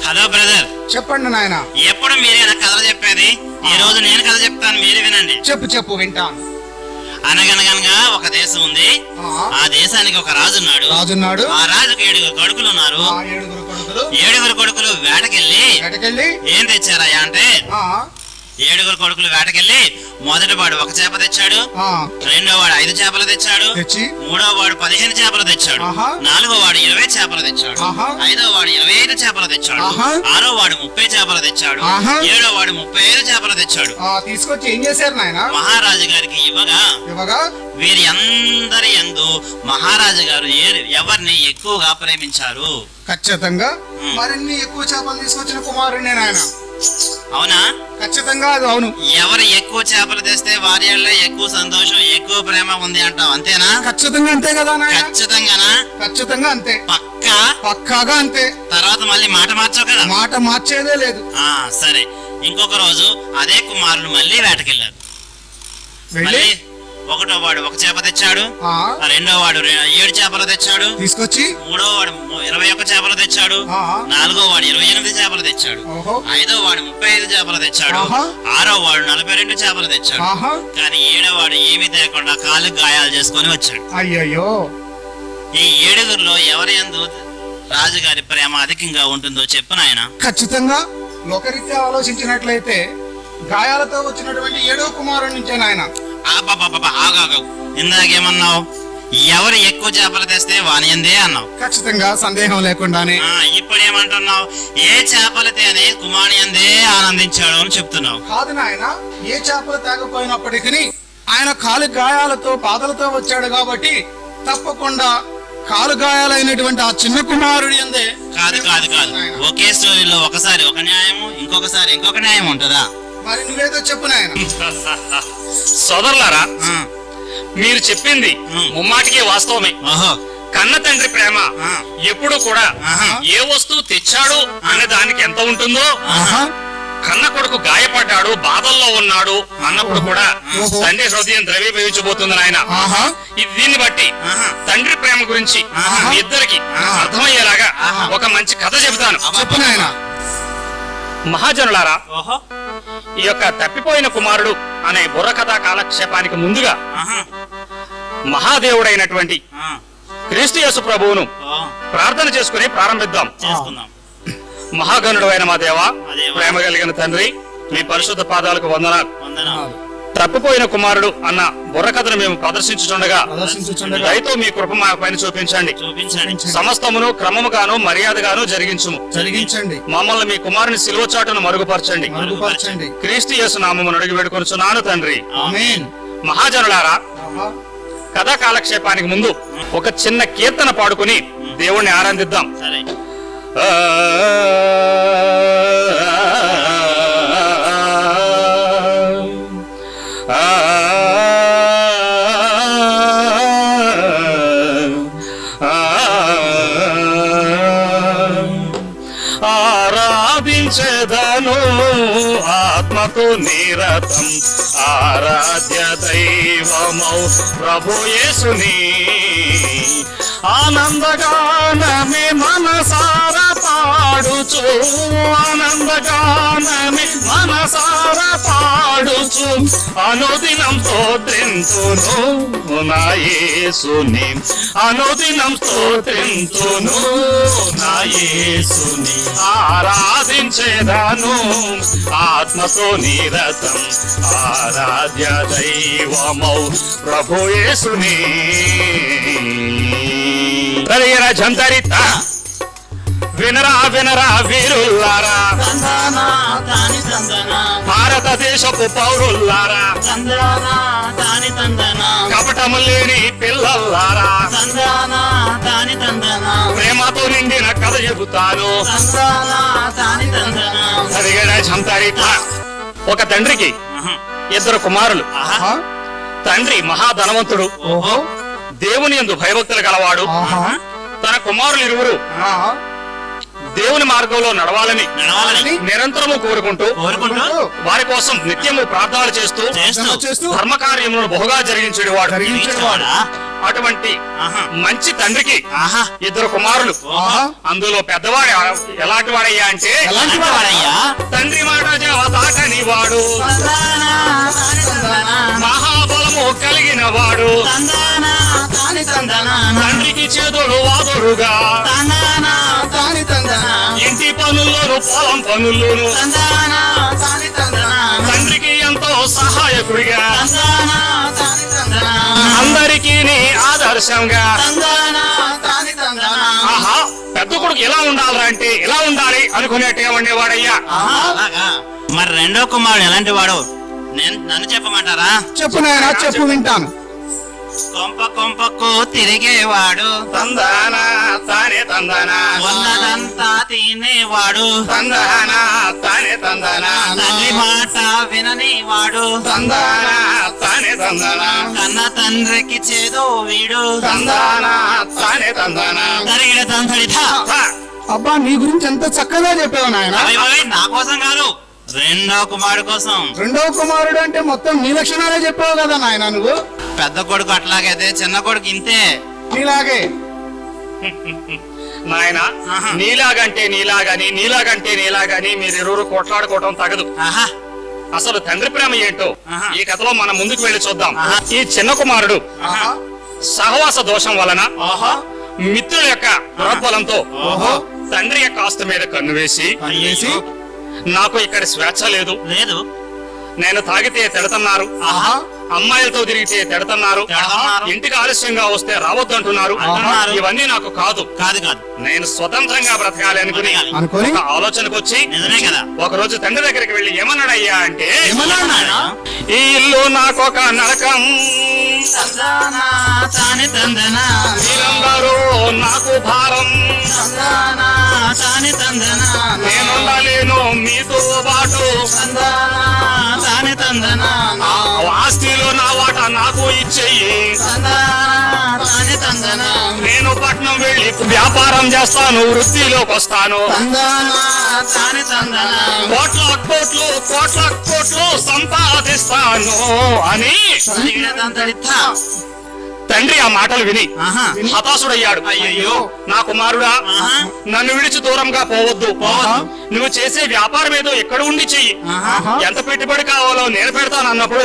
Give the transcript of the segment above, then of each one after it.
Hello brother, చెప్పండి నాయన. ఎప్పుడు మీరేనా కథలు చెప్పేది? ఈ రోజు నేను కథ చెప్తాను, మీరే వినండి. చెప్పు వింటాను. అనగనగనగా ఒక దేశం ఉంది. ఆ దేశానికి ఒక రాజున్నాడు. ఆ రాజుకు 7 కొడుకులు ఉన్నారు. 7 కొడుకులు వేటకెళ్ళి ఏం తెచ్చారయ్యా అంటే 7 కొడుకులు వేటకెళ్ళి మొదటి వాడు 1 చేప తెచ్చాడు, రెండో వాడు 5 చేపలు తెచ్చాడు, మూడో వాడు 15 చేపలు తెచ్చాడు, నాలుగో వాడు 20 చేపలు తెచ్చాడు, ఐదో వాడు 25 చేపలు తెచ్చాడు, ఆరో వాడు 30 చేపలు తెచ్చాడు, ఏడో వాడు 35 చేపలు తెచ్చాడు. తీసుకొచ్చి ఏం చేశారు నాయన? మహారాజు గారికి ఇవ్వగా వీరి అందరి యందు మహారాజు గారు ఎవరిని ఎక్కువగా ప్రేమించారు? ఖచ్చితంగా మరిన్ని ఎక్కువ చేపలు తీసుకొచ్చిన కుమారుడే నాయన. అవునా? ఖచ్చితంగా అది అవును. ఎవరు ఎక్కువ చేపలు తెస్తే వారి ఎక్కువ సంతోషం, ఎక్కువ ప్రేమ ఉంది అంటావు, అంతేనా? ఖచ్చితంగా అంతే కదా నాయన? ఖచ్చితంగానా? ఖచ్చితంగా అంతే. పక్కాగా అంతే. తర్వాత మళ్ళీ మాట మార్చావు కదా? మాట మార్చేదే లేదు. సరే, ఇంకొక రోజు అదే కుమారులు మళ్ళీ వేటకెళ్ళారు. ఒకటో వాడు 1 చేప తెచ్చాడు, రెండో వాడు 7 చేపలు తెచ్చాడు, తీసుకొచ్చి మూడో వాడు 21 చేపలు తెచ్చాడు, నాలుగో వాడు 28 చేపలు తెచ్చాడు, ఐదో వాడు 35 చేపలు తెచ్చాడు, ఆరో వాడు 42 చేపలు తెచ్చాడు. కానీ 7వ వాడు ఏమీ తేకుండా కాలు గాయాలు చేసుకొని వచ్చాడు. అయ్యయ్యో! ఈ 7గురిలో ఎవరి యందు రాజుగారి ప్రేమ అధికంగా ఉంటుందో చెప్పు నాయన. ఖచ్చితంగా లోకరీత్యా ఆలోచించినట్లయితే గాయాలతో వచ్చినటువంటి 7వ కుమారుడి నుంచే నాయన. ఇందాకేమన్నావు? ఎవరు ఎక్కువ చేపలు తెస్తే వాని అందే అన్నావు. ఖచ్చితంగా సందేహం లేకుండానే. ఇప్పుడు ఏమంటున్నావు? ఏ చేపలు తేనే కుమారుని అందే ఆనందించాడు అని చెప్తున్నావు. కాదు నాయన, ఏ చేపలు తేకపోయినప్పటికీ ఆయన కాలు గాయాలతో పాదలతో వచ్చాడు కాబట్టి తప్పకుండా కాలు గాయాలైనటువంటి ఆ చిన్న కుమారుడి అందే. కాదు ఒకే స్టోరీలో ఒకసారి ఒక న్యాయము, ఇంకొకసారి ఇంకొక న్యాయం ఉంటుందా? మరి నువ్వేదో చెప్పు నాయన. సోదరులారా, మీరు చెప్పింది ముమ్మాటికే వాస్తవమే. కన్న తండ్రి ప్రేమ ఎప్పుడు కూడా ఏ వస్తువు తెచ్చాడు అనే దానికి ఎంత ఉంటుందో, కన్న కొడుకు గాయపడ్డాడు, బాధల్లో ఉన్నాడు అన్నప్పుడు కూడా తండ్రి హృదయం ద్రవీభవించబోతుంది నాయన. దీన్ని బట్టి తండ్రి ప్రేమ గురించి మీ ఇద్దరికి అర్థమయ్యేలాగా ఒక మంచి కథ చెబుతాను. చెప్పు నాయన. మహాజనులారా, ఈ యొక్క తప్పిపోయిన కుమారుడు అనే బుర్రకథా కాలక్షేపానికి ముందుగా మహాదేవుడైనటువంటి క్రీస్తు యేసు ప్రభువును ప్రార్థన చేసుకుని ప్రారంభిద్దాం. మహాగణుడు అయిన మా దేవా, ప్రేమ కలిగిన తండ్రి, మీ పరిశుద్ధ పాదాలకు వందనాలు. తప్పిపోయిన కుమారుడు అన్న బుర్రకథను మేము ప్రదర్శించుచుండగా దయతో మీ కృప మా పైన చూపించండి. సమస్తమును క్రమముగాను మర్యాదగాను జరిగించండి. మమ్మల్ని మీ కుమారుని సిలువ చాటును మరుగుపరచండి. క్రీస్తు యేసు నామమును అడిగి వేడుకొనుచున్నాను తండ్రి. ఆమేన్. మహాజనులారా, కథా కాలక్షేపానికి ముందు ఒక చిన్న కీర్తన పాడుకుని దేవుణ్ణి ఆనందిద్దాం. ఆరాధించెదను ఆత్మతో నిరతం, ఆరాధ్య దైవమౌ ప్రభు యేసుని. ఆనందగానమే మనసార పాడుచు, ఆనందగానమే మనసార పాడుచు, అనుదినం స్తోత్రింతును నా యేసుని, అనుదినం స్తోత్రింతును నా యేసుని. ఆరాధించెదను ఆత్మతో నిరతం, ఆరాధ్య దైవమౌ ప్రభు యేసుని. వినరా వీరులారా, భారతదేశపు పౌరులారా, కపటము లేని పిల్లలారా, ప్రేమతో నిండిన కథ చెబుతాను. ఒక తండ్రికి 2 కుమారులు. తండ్రి మహాధనవంతుడు, దేవుని యందు భయభక్తులు గలవాడు. తన కుమారులు 2 దేవుని మార్గంలో నడవాలని నిరంతరము కోరుకుంటూ వారి కోసం నిత్యము ప్రార్థనలు చేస్తూ ధర్మ కార్యములను బహుగా జరిగించేవాడు. అటువంటి ఆహా. మంచి తండ్రికి ఆహా. ఇద్దరు కుమారులు. ఆహా. అందులో పెద్దవాడు ఎలాంటి వాడయ్యా అంటే ఎలాంటి వాడయ్యా? తండ్రి మాట తాకని వాడు, మహాబలము కలిగిన వాడు, తండ్రికి చేదుడు వాదుడుగా, ఇంటి పనుల్లోను పొలం పనుల్లోను తండ్రికి ఎంతో సహాయకుడిగా, అందరికీ ఆదర్శంగా. ఆహా, పెద్ద కొడుకు ఎలా ఉండాలి అంటే ఎలా ఉండాలి అనుకునేట్టుగా ఉండేవాడయ్యా. అలాగా. మరి రెండో కుమారుడు ఎలాంటి వాడు నన్ను చెప్పమంటారా? చెప్పు నాయనా, చెప్పు, వింటాను. కొంప కొంపకు తిరిగేవాడు, తందానా తానే తందానా, ఉన్నదంతా తినేవాడు, తందానా తానే తందానా, తండ్రి మాట విననివాడు, తందానా తానే తందానా, కన్న తండ్రికి చేదో వీడు, తందానా తానే తందానా. తరిగిన తండ్రిదా. అబ్బా, నీ గురించి ఎంత చక్కగా చెప్పావు నాయన. నా కోసం కాదు, రెండో కుమారుడు కోసం. రెండో కుమారుడు అంటే మొత్తం నీ లక్షణాలే చెప్పావు కదా నాయన నువ్వు. పెద్ద కొడుకు అట్లాగైతే చిన్న కొడుకు ఇంతే. నీలాగే. నాయన, ఆహా. నీలాగంటే నీలాగని నీలాగంటే నీలాగని మీరిరువురు కొట్లాడుకోవటం తగదు. ఆహా. అసలు తండ్రి ప్రేమ ఏంటో ఆహా. ఈ కథలో మనం ముందుకు వెళ్ళి చూద్దాం. ఆహా. ఈ చిన్న కుమారుడు ఆహా. సహవాస దోషం వలన ఓహో. మిత్రుల యొక్క ప్రోద్బలంతో ఓహో. తండ్రి యొక్క ఆస్తి మీద కన్ను వేసి అయ్యేసి నాకు ఇక్కడ స్వేచ్ఛ లేదు, లేదు, నేను తాగితే తిడతన్నారు, ఆహా. అమ్మాయిలతో తిరిగితే తిడతన్నారు, తిడతన్నారు. ఇంటికి ఆలస్యంగా వస్తే రావద్దంటున్నారు. అంటున్నారు. ఇవన్నీ నాకు కాదు. కాదు కాదు, నేను స్వతంత్రంగా బ్రతకాలి అనుకుని అనుకొని ఒక ఆలోచనకు వచ్చి నిజమే కదా. ఒక రోజు తండ్రి దగ్గరికి వెళ్ళి ఏమన్నాడయ్యా అంటే, ఏమన్నాడు? ఈ ఇల్లు నాకొక నరకం, తందనా తాని తందనా, మీరందరూ నాకు భారం, తందనా తాని తందనా, నేనుండలేను మీతో పాటు, తందనా తాని తందనా, ఆ ఆస్తిలో నా వాటా నాకు ఇచ్చేయి, తందనా తాని తందనా, నేను పట్నం వెళ్ళి వ్యాపారం చేస్తాను, వృత్తిలోకి వస్తాను, తందనా తాని తందనా, కోట్ల కోట్లు కోట్ల కోట్లు సంపాదిస్తాను అని తరిగిన తండ్రిదా. తండ్రి ఆ మాటలు విని ఆహా. హతాశుడయ్యాడు. అయ్యయ్యో. నా కుమారుడా, ఆహా. నన్ను విడిచి దూరంగా పోవద్దు, నువ్వు చేసే వ్యాపారం ఏదో ఎక్కడ ఉండి చెయ్యి, ఆహా. ఎంత పెట్టుబడి కావాలో నేను పెడతాను అన్నప్పుడు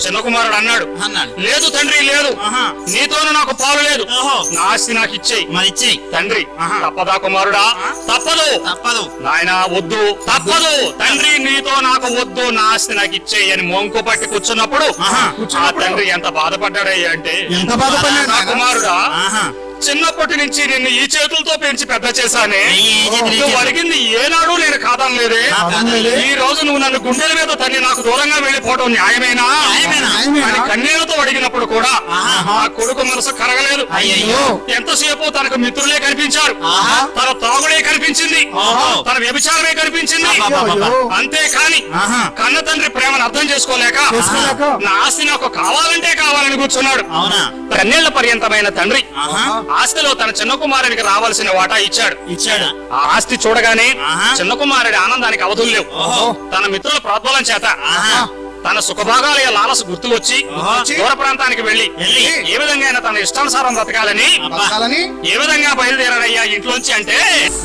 చిన్న కుమారుడు అన్నాడు, అన్నాడు. లేదు తండ్రి లేదు, ఆహా. నీతోనూ నాకు పాలు లేదు, ఓహో. నా ఆస్తి నాకు ఇచ్చేయి. మరి ఇచ్చేయి. తండ్రి, ఆహా. తప్పదా కుమారుడా? తప్పదు తప్పదు. నాయన, వద్దు, తప్పదు తండ్రి, నీతో నాకు వద్దు, నా ఆస్తి నాకు ఇచ్చేయి అని మొంకు పట్టి కూర్చున్నప్పుడు ఆహా. ఆ తండ్రి ఎంత బాధపడ్డాడయ్యా అంటే, ఎంత బాధపడినాడు నా నాయనా? కుమారుడా, ఆహా. చిన్నప్పటి నుంచి నిన్ను ఈ చేతులతో పెంచి పెద్ద చేశానే, ఈ చేతులు, ఈ నువ్వు చేతులు. అడిగింది ఏనాడు నేను కాదనలేదే, కాదనలేదే. ఈ రోజు నువ్వు నన్ను గుండెల మీద తల్లి నాకు దూరంగా వెళ్ళిపోవడం న్యాయమేనా న్యాయమేనా? అని కన్నీళ్లతో అడిగినప్పుడు కూడా ఆహా. ఆ కొడుకు మనసు కరగలేదు. అయ్యయ్యో. ఎంతసేపు తనకు మిత్రులే కనిపించారు, ఆహా. తన తాగుడే కనిపించింది, ఓహో. తన వ్యభిచారమే కనిపించింది, అబ్బబ్బబ్బబ్బ. అంతేకాని ఆహా. కన్న తండ్రి ప్రేమను అర్థం చేసుకోలేక చేసుకోలేక. నా ఆస్తి నాకు కావాలంటే కావాలని కూర్చున్నాడు. అవునా? కన్నేళ్ల పర్యంతమైన తండ్రి ఆహా. ఆస్తిలో తన చిన్న కుమారునికి రావాల్సిన వాటా ఇచ్చాడు. ఇచ్చాడా? ఆ ఆస్తి చూడగానే ఆహా. చిన్న కుమారుడి ఆనందానికి అవధులు లేవు. ఓహో. తన మిత్రుల ప్రోద్బలం చేత ఆహా. తన సుఖభాగాల లాలస గుర్తు వచ్చి ఓహో. దూర ప్రాంతానికి వెళ్లి వెళ్ళి. ఏ విధంగా తన ఇష్టానుసారం బ్రతకాలని బతకాలని ఏ విధంగా బయలుదేరాడయ్యా ఇంట్లోంచి అంటే,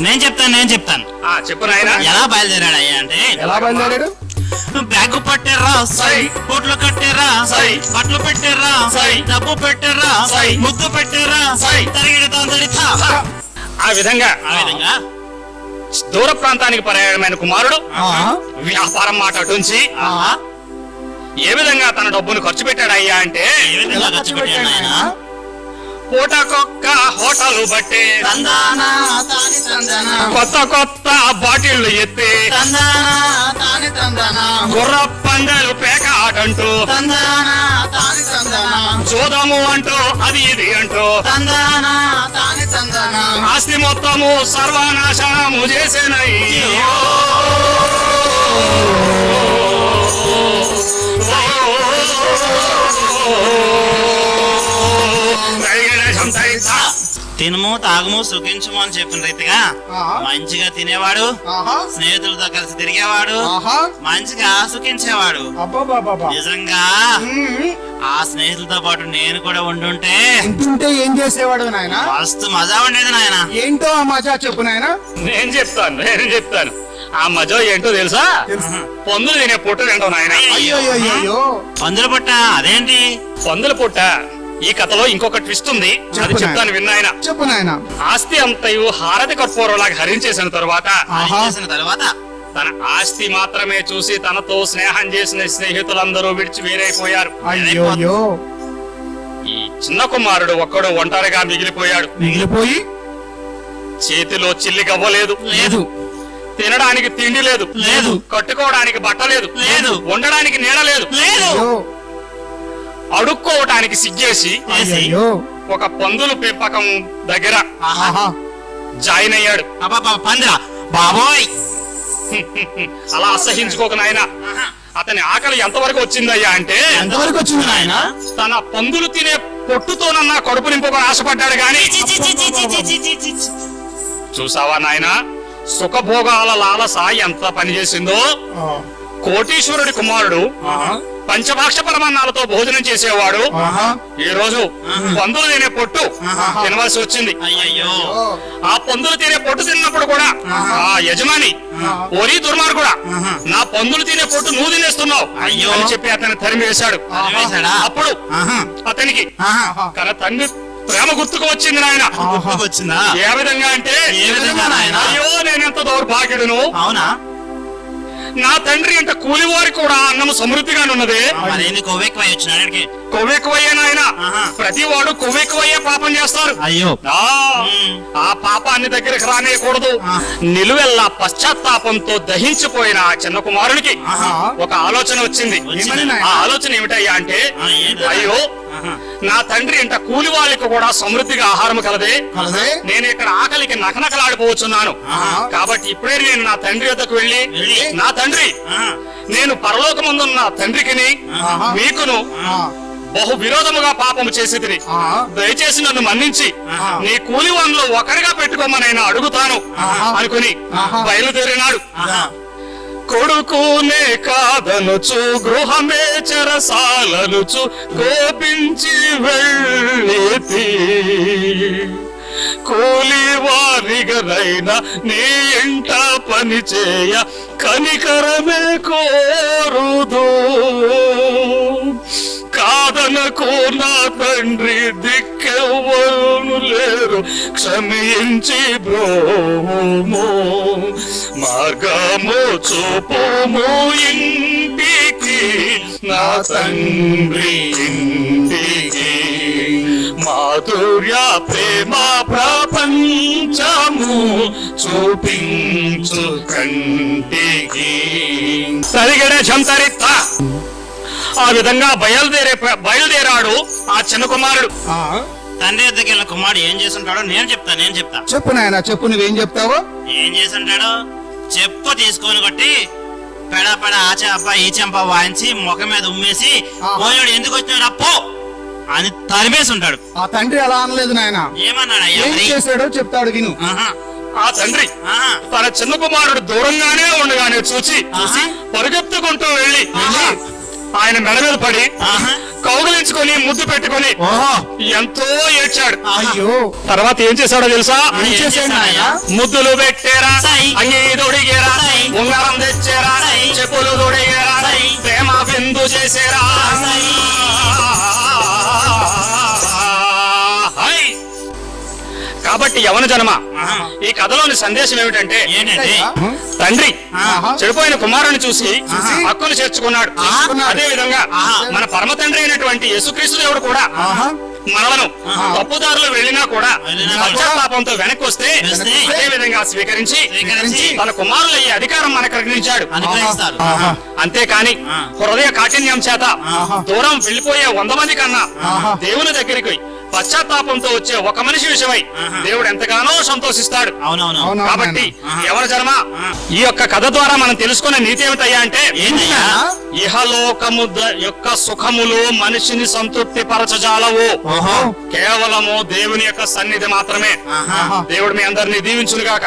నేను చెప్తాను. చెప్పు నాయనా. ఎలా బయలుదేరాడయ్యా అంటే, ఎలా బయలుదేరాడు? బ్యాగు పట్టారా, సై. బొట్లు కట్టారా, సై. బట్టలు పెట్టారా, సై. డబ్బు పెట్టారా, సై. ముద్దు పెట్టారా, సై. తరిగిన తండ్రిదా. ఆ విధంగా ఆ విధంగా దూర ప్రాంతానికి ప్రయాణమైన కుమారుడు ఆహా. వ్యాపారం మాట అటుంచి ఆహా. ఏ విధంగా తన డబ్బును ఖర్చు పెట్టాడయ్యా అంటే, ఏ విధంగా ఎలా ఖర్చు ఖర్చు పెట్టాడు పెట్టాడు ఆయన? నాయనా? పూటకొక్క హోటల్ బట్టే తందానా తాని తందనా, కొత్త కొత్త బాటిళ్లు ఎత్తి తందానా తాని తందనా, గుర్ర పందాలు పేక ఆటంటూ తందానా తాని తందనా, చూదము అంటూ అది ఇది అంటూ తందానా తాని తందనా, ఆస్తి మొత్తము సర్వనాశనము చేసేనయ్యో. తినుము తాగుము సుఖించుము అని చెప్పిన రీతిగా ఆహా. మంచిగా తినేవాడు, ఆహా. స్నేహితులతో కలిసి తిరిగేవాడు, ఆహా. మంచిగా సుఖించేవాడు. అబ్బబ్బబ్బబ్బా. నిజంగా మ్మ్. ఆ స్నేహితులతో పాటు నేను కూడా ఉండుంటే ఉంటుంటే ఏం చేసేవాడు నాయన? మస్తు మజా ఉండేది నాయన. ఏంటో ఆ మజా చెప్పు నాయన. నేను చెప్తాను ఆ మజో ఏంటో తెలుసా? పందులు తినే పొట్టు తింటావు నాయన. అయ్యో పందుల పుట్ట అదేంటి? పందుల పొట్ట. ఈ కథలో ఇంకొక ట్విస్ట్ ఉంది, అది చెప్తాను విన్నాయన. చెప్పు నాయన. ఆస్తి అంతయు హారతి కర్పూరంలాగా హరించేసిన తరువాత చేసిన తర్వాత తన ఆస్తి మాత్రమే చూసి తనతో స్నేహం చేసిన స్నేహితులందరూ విడిచి వేరైపోయారు. అయ్యో ఈ చిన్న కుమారుడు ఒక్కడు ఒంటరిగా మిగిలిపోయి చేతిలో చిల్లి గవ్వలేదు, లేదు. తినడానికి తిండి లేదు, లేదు. కట్టుకోవడానికి బట్ట లేదు, లేదు. ఉండడానికి నీడ లేదు, లేదు. అడుక్కోవటానికి సిగ్గేసి అయ్యో ఒక పందుల పెంపకం దగ్గర ఆహా జాయిన్ అయ్యాడు. పందిరా బాబోయ్. అలా అసహించుకోక నాయన. అతని ఆకలి ఎంతవరకు వచ్చిందయ్యా అంటే, ఎంతవరకు వచ్చింది నాయన? తన పందులు తినే పొట్టుతోనన్నా కడుపు నింపుకొని ఆశపడ్డాడు గాని, చూసావా నాయన సుఖభోగాల లాలస ఎంత పనిచేసిందో. కోటీశ్వరుడి కుమారుడు పంచభాక్ష పరమాన్నాలతో భోజనం చేసేవాడు ఈ రోజు పందులు తినే పొట్టు తినవలసి వచ్చింది. అయ్యయ్యో. ఆ పందులు తినే పొట్టు తిన్నప్పుడు కూడా ఆ యజమాని, ఓరి దుర్మార్గుడా, నా పందులు తినే పొట్టు నువ్వు తినేస్తున్నావు అయ్యో అని చెప్పి అతన్ని తరిమివేశాడు. అప్పుడు అతనికి తన తండ్రి ప్రేమ గుర్తుకు వచ్చింది నాయన. వచ్చిందా? ఏ విధంగా అంటే, ఏ విధంగా నాయన? అయ్యో నేనెంత దౌర్భాగ్యుడును. అవునా? నా తండ్రి ఇంత కూలివారి కూడా అన్నము సమృద్ధిగానున్నదే. కొవ్వెక్కువై వచ్చినాడికి. కొవ్వెక్కువయ్యే నాయన. ప్రతి వాడు కొవ్వెక్కువయ్యే పాపం చేస్తారు. అయ్యో ఆ పాపాన్ని దగ్గరికి రానేయకూడదు. నిలువెల్లా పశ్చాత్తాపంతో దహించిపోయిన ఆ చిన్న కుమారునికి ఒక ఆలోచన వచ్చింది. ఆ ఆలోచన ఏమిటయ్యా అంటే, అయ్యో నా తండ్రి ఇంత కూలి వాళ్ళకి కూడా సమృద్ధిగా ఆహారం కలదే, నేను ఇక్కడ ఆకలికి నకనకలాడిపోవచ్చున్నాను. కాబట్టి ఇప్పుడే నేను నా తండ్రి వద్దకు వెళ్ళి, నా తండ్రి, నేను పరలోకమందున్న తండ్రికిని మీకును బహు విరోధముగా పాపము చేసి దయచేసి నన్ను మన్నించి నీ కూలి వాళ్ళలో ఒకరిగా పెట్టుకోమనైనా అడుగుతాను అనుకుని బయలుదేరినాడు. కొడుకునే కాదనుచు గృహమే చెరసాలనుచు కోపించి వెళ్ళి కూలి వారిగనైనా నీ ఇంట పని చేయ కనికరమే కోరుదు. కాదనకు నా తండ్రి, దిక్కెవ్వరు లేరు, క్షమించి బ్రోము, మార్గము చూపుము ఇంటికి, నా తండ్రి ఇంటికి. మాధుర్య ప్రేమ ప్రపంచము చూపించు కంటికి. సరిగడే చంతరిత్త. ఆ విధంగా బయలుదేరాడు ఆ చిన్న కుమారుడు. తండ్రి వద్దకు వెళ్ళిన కుమారుడు ఏం చేస్తుంటాడో నేను చెప్తా. చెప్పు నాయన, చెప్పు. నువ్వేం చెప్తావో? ఏం చేస్తుంటాడో చెప్పు తీసుకొని కొట్టి పెడ ఆ చెంప ఈ చెంప వాయించి ముఖం మీద ఉమ్మేసి, పోయాడు ఎందుకు వచ్చినాడు అప్పో అని తరిమేసి ఉంటాడు. ఆ తండ్రి అలా అనలేదు నాయన. ఏమన్నాడు? ఏం చేశాడో చెప్తాడు విను. ఆ తండ్రి తన చిన్న కుమారుడు దూరంగానే ఉండగానే చూసి పరుగెత్తుకుంటూ వెళ్ళి ఆయన మెడ మీద పడి కౌగిలించుకొని ముద్దు పెట్టుకొని ఎంతో ఏడ్చాడు. అయ్యో తర్వాత ఏం చేశాడో తెలుసా? ముద్దులు పెట్టారా, అంగీ దొడిగేరా, ఉంగరం తెచ్చారా, చెప్పులు దొడిగేరా, ప్రేమ బిందు చేసేరా. కాబట్టి యవన జన్మ, ఈ కథలోని సందేశం ఏమిటంటే, తండ్రి చెడిపోయిన కుమారుని చూసి హక్కును చేర్చుకున్నాడు. అదే విధంగా మన పరమ తండ్రి అయినటువంటి యేసుక్రీస్తు దేవుడు కూడా మనలను తప్పుదారులు వెళ్ళినా కూడా పశ్చాత్తాపంతో వెనక్కి వస్తే అదే విధంగా స్వీకరించి తన కుమారులు అయ్యే అధికారం మనకు అనుగ్రహించాడు. అంతేకాని హృదయ కాఠిన్యం చేత దూరం వెళ్ళిపోయే 100 మంది కన్నా దేవుని దగ్గరికి పశ్చాత్తాపంతో వచ్చే ఒక మనిషి విషయమై దేవుడు ఎంతగానో సంతోషిస్తాడు. కాబట్టి ఎవరి జన్మ, ఈ యొక్క కథ ద్వారా మనం తెలుసుకునే నీతి ఏమిటయ్యా అంటే, ఇహలోకము యొక్క సుఖములు మనిషిని సంతృప్తి పరచజాలవు, కేవలము దేవుని యొక్క సన్నిధి మాత్రమే. దేవుడు మీ అందరినీ దీవించునుగాక.